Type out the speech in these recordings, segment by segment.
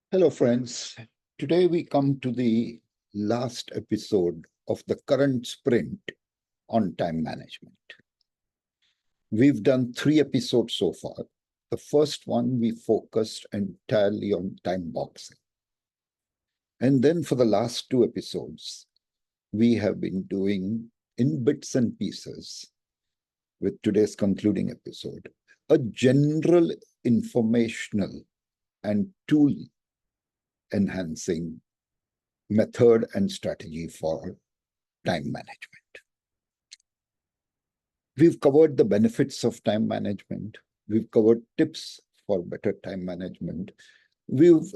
Hello, friends. Today we come to the last episode of the current sprint on time management. We've done 3 episodes so far. The first one, we focused entirely on time boxing. And then for the last 2 episodes, we have been doing in bits and pieces, with today's concluding episode, a general informational and tool enhancing method and strategy for time management. We've covered the benefits of time management. We've covered tips for better time management. We've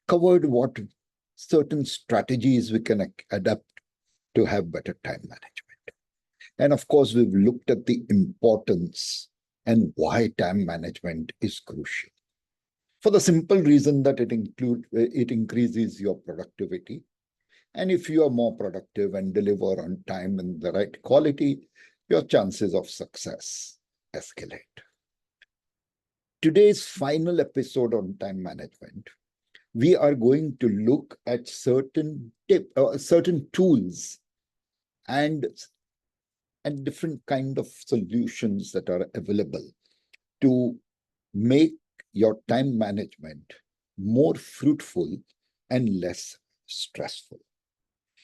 covered what certain strategies we can adapt to have better time management. And of course, we've looked at the importance and why time management is crucial. For the simple reason that it increases your productivity. And if you are more productive and deliver on time and the right quality, your chances of success escalate. Today's final episode on time management, we are going to look at certain tools and different kind of solutions that are available to make your time management more fruitful and less stressful.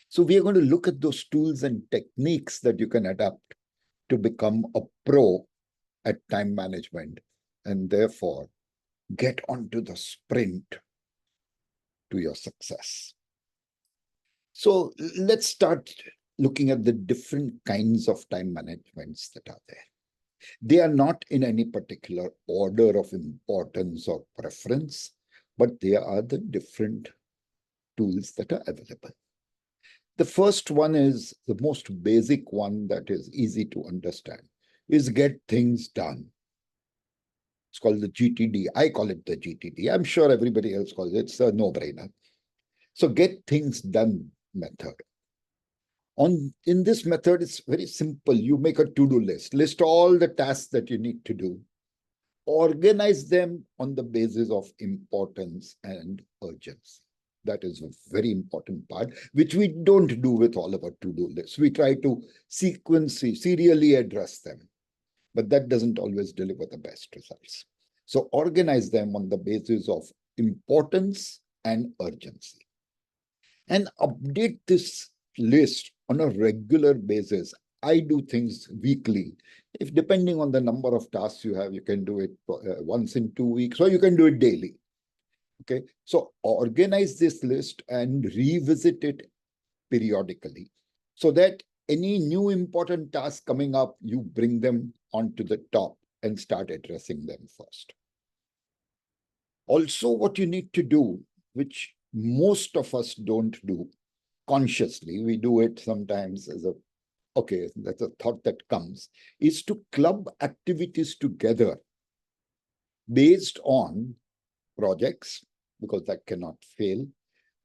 So we are going to look at those tools and techniques that you can adapt to become a pro at time management and therefore get onto the sprint to your success. So let's start looking at the different kinds of time managements that are there. They are not in any particular order of importance or preference, but they are the different tools that are available. The first one is the most basic one that is easy to understand, is get things done. It's called the GTD. I call it the GTD. I'm sure everybody else calls it. It's a no-brainer. So get things done method. In this method, it's very simple. You make a to-do list all the tasks that you need to do, organize them on the basis of importance and urgency. That is a very important part, which we don't do with all of our to-do lists. We try to serially address them, but that doesn't always deliver the best results. So organize them on the basis of importance and urgency. And update this list on a regular basis. I do things weekly. If depending on the number of tasks you have, you can do it once in 2 weeks, or you can do it daily. Okay, so organize this list and revisit it periodically so that any new important tasks coming up, you bring them onto the top and start addressing them first. Also, what you need to do, which most of us don't do consciously, we do it sometimes as that's a thought that comes, is to club activities together based on projects, because that cannot fail,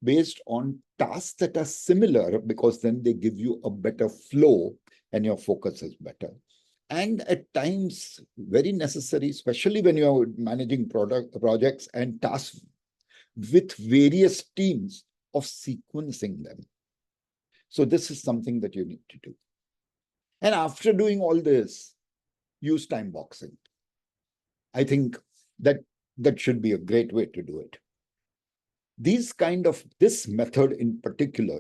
based on tasks that are similar, because then they give you a better flow and your focus is better. And at times, very necessary, especially when you're managing projects and tasks with various teams, of sequencing them. So this is something that you need to do. And after doing all this, use time boxing. I think that should be a great way to do it. This method in particular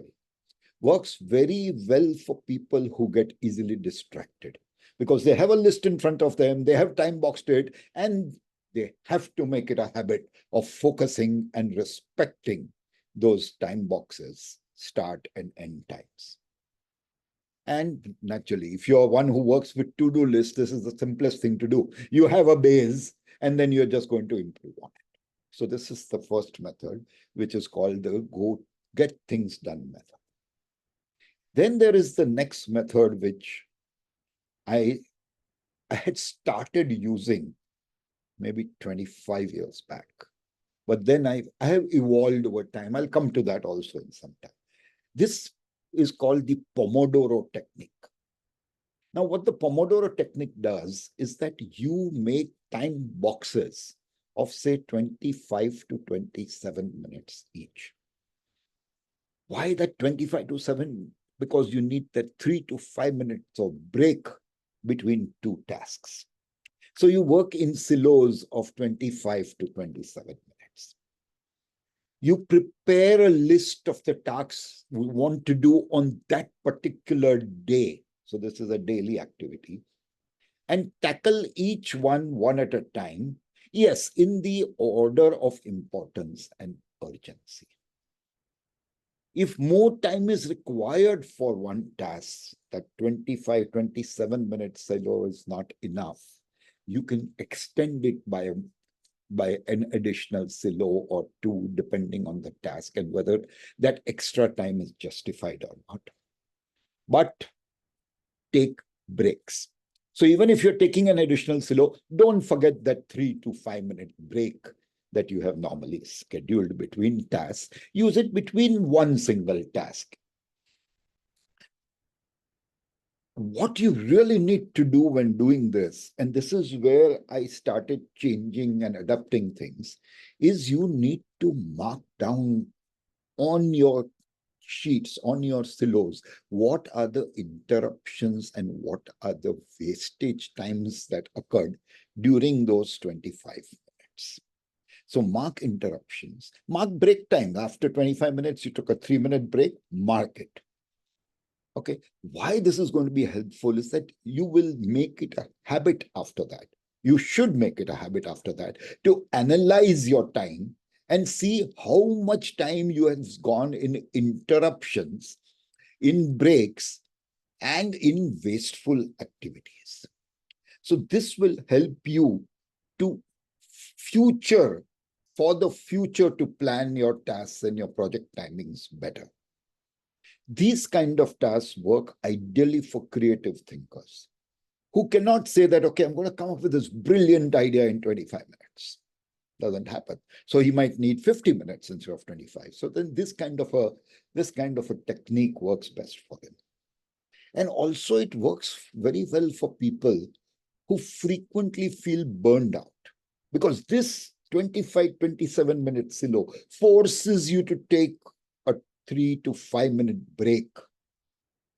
works very well for people who get easily distracted, because they have a list in front of them, they have time boxed it, and they have to make it a habit of focusing and respecting those time boxes, start and end times. And naturally, if you're one who works with to-do lists, this is the simplest thing to do. You have a base, and then you're just going to improve on it. So this is the first method, which is called the get things done method. Then there is the next method, which I had started using maybe 25 years back. But then I have evolved over time. I'll come to that also in some time. This is called the Pomodoro technique. Now, what the Pomodoro technique does is that you make time boxes of say 25 to 27 minutes each. Why that 25 to 7? Because you need that 3 to 5 minutes of break between two tasks. So you work in silos of 25 to 27 minutes. You prepare a list of the tasks we want to do on that particular day. So this is a daily activity. And tackle each one at a time. Yes, in the order of importance and urgency. If more time is required for one task, that 25, 27 minutes silo is not enough. You can extend it by an additional silo or two, depending on the task and whether that extra time is justified or not. But take breaks. So even if you're taking an additional silo, don't forget that 3 to 5 minute break that you have normally scheduled between tasks. Use it between one single task. What you really need to do when doing this, and this is where I started changing and adapting things, is you need to mark down on your sheets, on your silos, what are the interruptions and what are the wastage times that occurred during those 25 minutes. So mark interruptions, mark break time. After 25 minutes, you took a 3-minute break, mark it. Okay, why this is going to be helpful is that you will make it a habit after that. You should make it a habit after that to analyze your time and see how much time you have gone in interruptions, in breaks, and in wasteful activities. So this will help you to for the future to plan your tasks and your project timings better. These kind of tasks work ideally for creative thinkers who cannot say that, okay, I'm going to come up with this brilliant idea in 25 minutes. Doesn't happen. So he might need 50 minutes instead of 25. So then this kind of a technique works best for him. And also it works very well for people who frequently feel burned out, because this 25, 27 minute silo forces you to take a 3 to 5 minute break,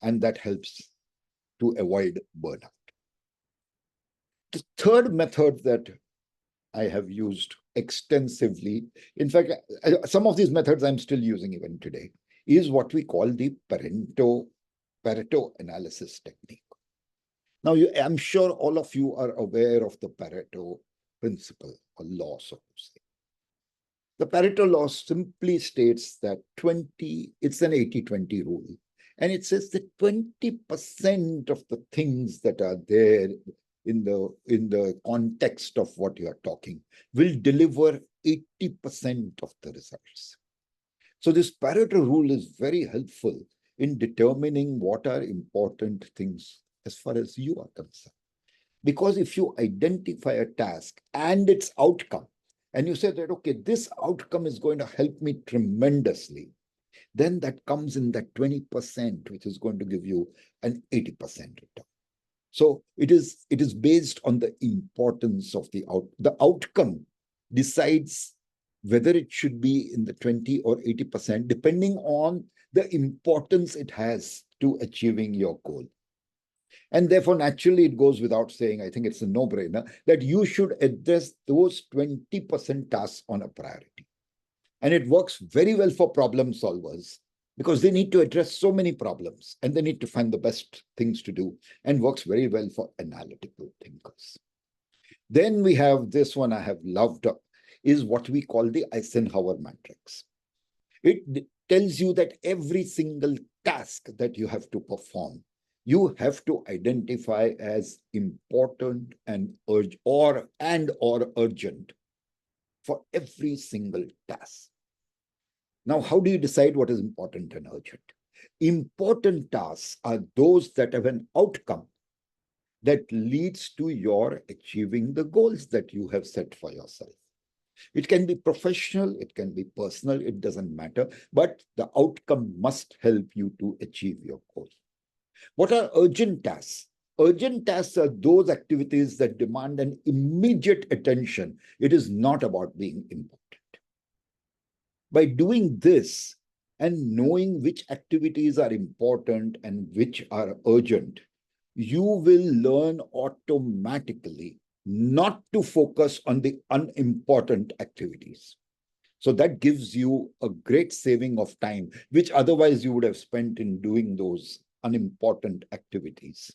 and that helps to avoid burnout. The third method that I have used extensively, in fact, some of these methods I'm still using even today, is what we call the Pareto analysis technique. Now, I'm sure all of you are aware of the Pareto principle or law, so to say. The Pareto law simply states that it's an 80-20 rule. And it says that 20% of the things that are there in the context of what you are talking will deliver 80% of the results. So this Pareto rule is very helpful in determining what are important things as far as you are concerned. Because if you identify a task and its outcome, and you say that, okay, this outcome is going to help me tremendously, then that comes in that 20%, which is going to give you an 80% return. So it is based on the importance of the outcome decides whether it should be in the 20 or 80%, depending on the importance it has to achieving your goal. And therefore, naturally, it goes without saying, I think it's a no-brainer, that you should address those 20% tasks on a priority. And it works very well for problem solvers because they need to address so many problems and they need to find the best things to do, and works very well for analytical thinkers. Then we have this one I have loved, is what we call the Eisenhower matrix. It tells you that every single task that you have to perform, you have to identify as important and urgent for every single task. Now, how do you decide what is important and urgent? Important tasks are those that have an outcome that leads to your achieving the goals that you have set for yourself. It can be professional, it can be personal, it doesn't matter, but the outcome must help you to achieve your goal. What are urgent tasks? Urgent tasks are those activities that demand an immediate attention. It is not about being important. By doing this and knowing which activities are important and which are urgent, you will learn automatically not to focus on the unimportant activities. So that gives you a great saving of time, which otherwise you would have spent in doing those unimportant activities.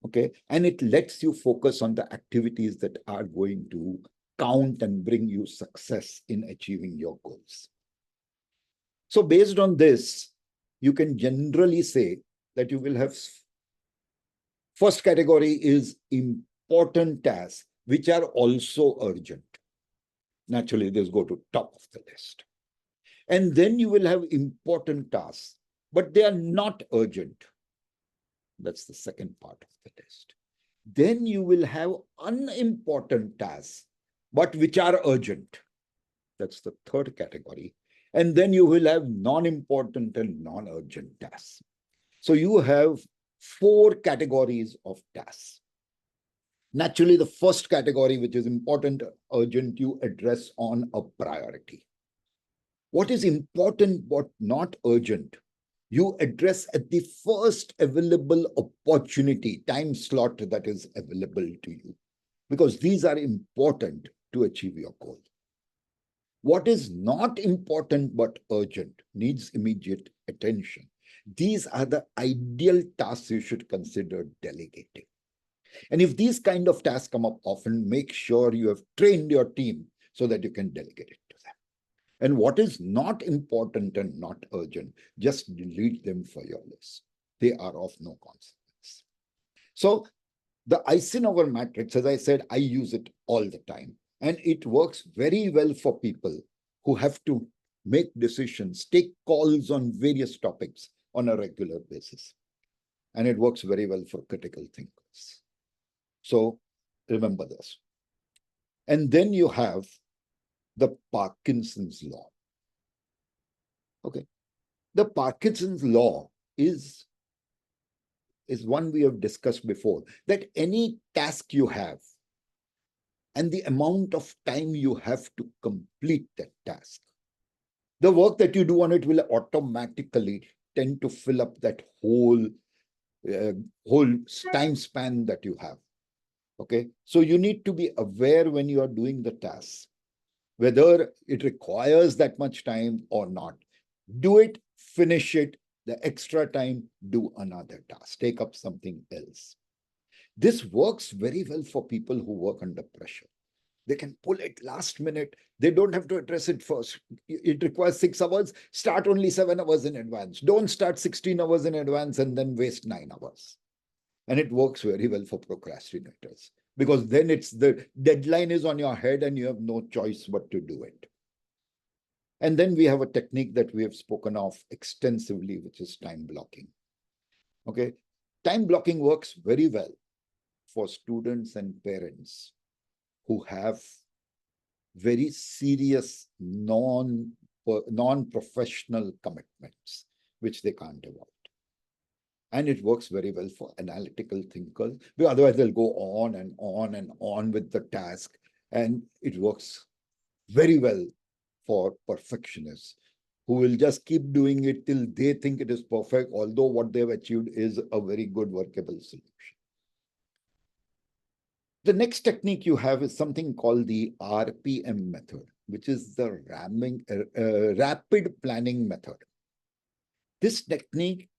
Okay. And it lets you focus on the activities that are going to count and bring you success in achieving your goals. So based on this, you can generally say that you will have first category is important tasks, which are also urgent. Naturally, these go to top of the list. And then you will have important tasks, but they are not urgent. That's the second part of the list. Then you will have unimportant tasks, but which are urgent. That's the third category. And then you will have non-important and non-urgent tasks. So you have 4 categories of tasks. Naturally, the first category, which is important, urgent, you address on a priority. What is important but not urgent, you address at the first available opportunity, time slot that is available to you, because these are important to achieve your goal. What is not important but urgent, needs immediate attention, these are the ideal tasks you should consider delegating. And if these kind of tasks come up often, make sure you have trained your team so that you can delegate it to them. And what is not important and not urgent, just delete them for your list. They are of no consequence. So the Eisenhower matrix, as I said, I use it all the time. And it works very well for people who have to make decisions, take calls on various topics on a regular basis. And it works very well for critical thinkers. So remember this. And then you have the Parkinson's law. Okay. The Parkinson's law is one we have discussed before, that any task you have and the amount of time you have to complete that task, the work that you do on it will automatically tend to fill up that whole time span that you have. Okay, so you need to be aware when you are doing the task, whether it requires that much time or not. Do it, finish it, the extra time, do another task, take up something else. This works very well for people who work under pressure. They can pull it last minute. They don't have to address it first. It requires 6 hours. Start only 7 hours in advance. Don't start 16 hours in advance and then waste 9 hours. And it works very well for procrastinators, because then it's the deadline is on your head and you have no choice but to do it. And then we have a technique that we have spoken of extensively, which is time blocking. Okay, time blocking works very well for students and parents who have very serious non-professional commitments, which they can't avoid. And it works very well for analytical thinkers, because otherwise they'll go on and on and on with the task. And it works very well for perfectionists who will just keep doing it till they think it is perfect, although what they've achieved is a very good workable solution. The next technique you have is something called the RPM method, which is the rapid planning method. This technique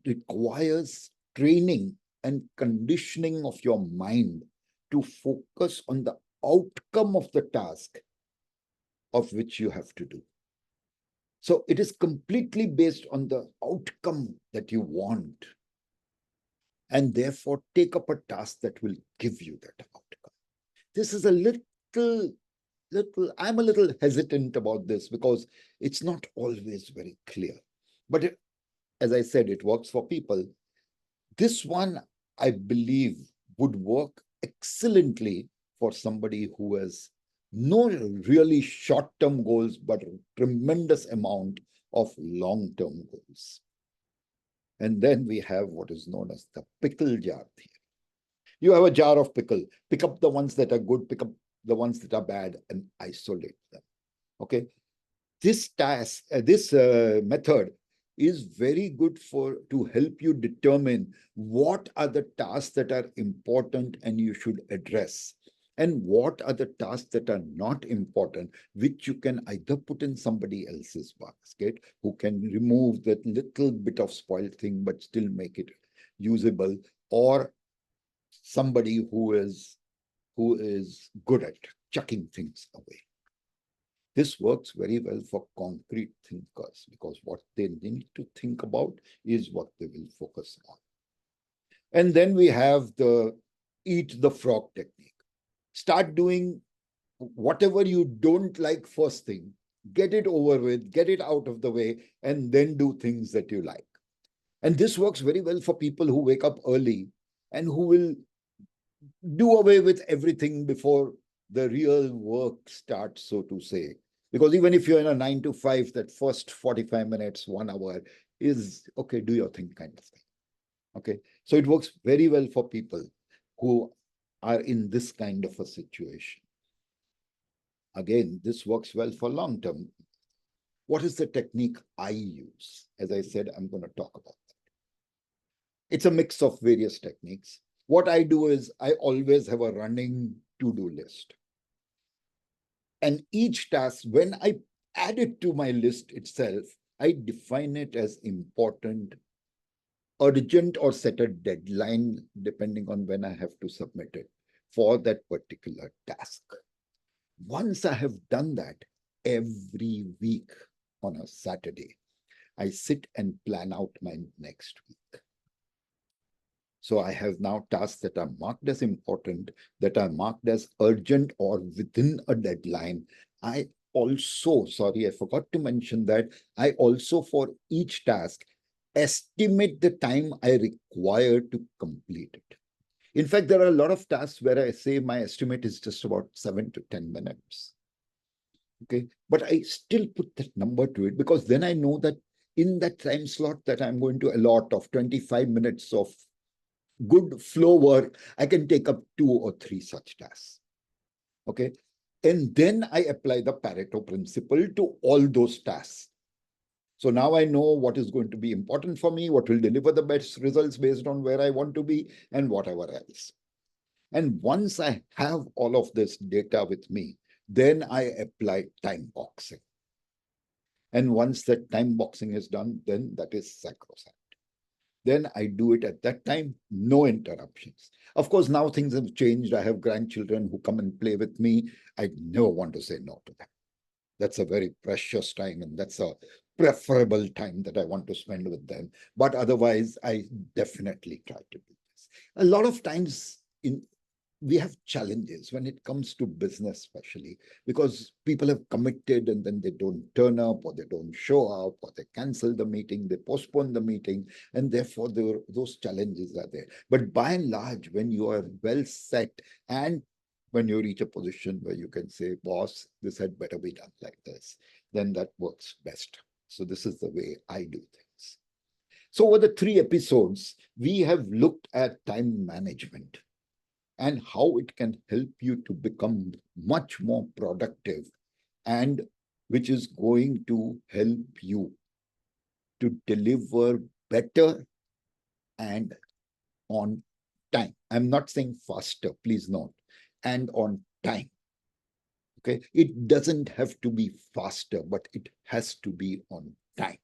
requires training and conditioning of your mind to focus on the outcome of the task of which you have to do. So it is completely based on the outcome that you want, and therefore take up a task that will give you that outcome. This is a little, I'm a little hesitant about this because it's not always very clear. But as I said, it works for people. This one, I believe, would work excellently for somebody who has no really short-term goals, but a tremendous amount of long-term goals. And then we have what is known as the pickle jar theory. You have a jar of pickle. Pick up the ones that are good, pick up the ones that are bad, and isolate them. Okay. This task, this method is very good to help you determine what are the tasks that are important and you should address, and what are the tasks that are not important, which you can either put in somebody else's basket who can remove that little bit of spoiled thing but still make it usable, or somebody who is good at chucking things away. This works very well for concrete thinkers because what they need to think about is what they will focus on. And then we have the eat the frog technique. Start doing whatever you don't like first thing, get it over with, get it out of the way, and then do things that you like. And this works very well for people who wake up early and who will do away with everything before the real work starts, so to say. Because even if you're in a 9 to 5, that first 45 minutes, 1 hour is okay, do your thing kind of thing. Okay. So it works very well for people who are in this kind of a situation. Again, this works well for long term. What is the technique I use? As I said, I'm going to talk about that. It's a mix of various techniques. What I do is I always have a running to-do list. And each task, when I add it to my list itself, I define it as important, urgent, or set a deadline depending on when I have to submit it for that particular task. Once I have done that, every week on a Saturday, I sit and plan out my next week. So I have now tasks that are marked as important, that are marked as urgent or within a deadline. I also, sorry, I forgot to mention that, I also for each task estimate the time I require to complete it. In fact, there are a lot of tasks where I say my estimate is just about 7 to 10 minutes. Okay, but I still put that number to it because then I know that in that time slot that I'm going to allot of 25 minutes of good flow work, I can take up 2 or 3 such tasks. Okay. And then I apply the Pareto principle to all those tasks. So now I know what is going to be important for me, what will deliver the best results based on where I want to be, and whatever else. And once I have all of this data with me, then I apply time boxing. And once that time boxing is done, then that is sacrosanct. Then I do it at that time, no interruptions. Of course, now things have changed. I have grandchildren who come and play with me. I never want to say no to them. That's a very precious time, and that's a preferable time that I want to spend with them. But otherwise, I definitely try to do this. A lot of times we have challenges when it comes to business, especially because people have committed and then they don't turn up, or they don't show up, or they cancel the meeting, they postpone the meeting, and therefore those challenges are there. But by and large, when you are well set and when you reach a position where you can say, boss, this had better be done like this, then that works best. So this is the way I do things. So over the 3 episodes, we have looked at time management and how it can help you to become much more productive, and which is going to help you to deliver better and on time. I'm not saying faster, please note, and on time. Okay, it doesn't have to be faster, but it has to be on time.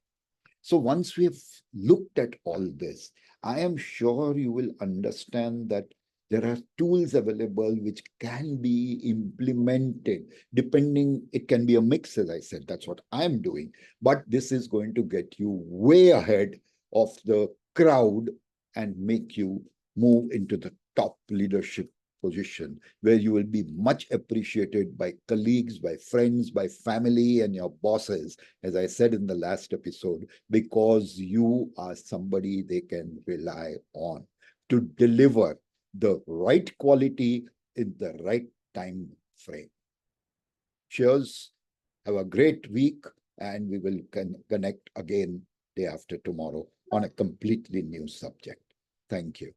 So once we have looked at all this, I am sure you will understand that there are tools available which can be implemented depending, it can be a mix, as I said, that's what I'm doing. But this is going to get you way ahead of the crowd and make you move into the top leadership position where you will be much appreciated by colleagues, by friends, by family, and your bosses, as I said in the last episode, because you are somebody they can rely on to deliver the right quality in the right time frame. Cheers. Have a great week, and we will connect again day after tomorrow on a completely new subject. Thank you.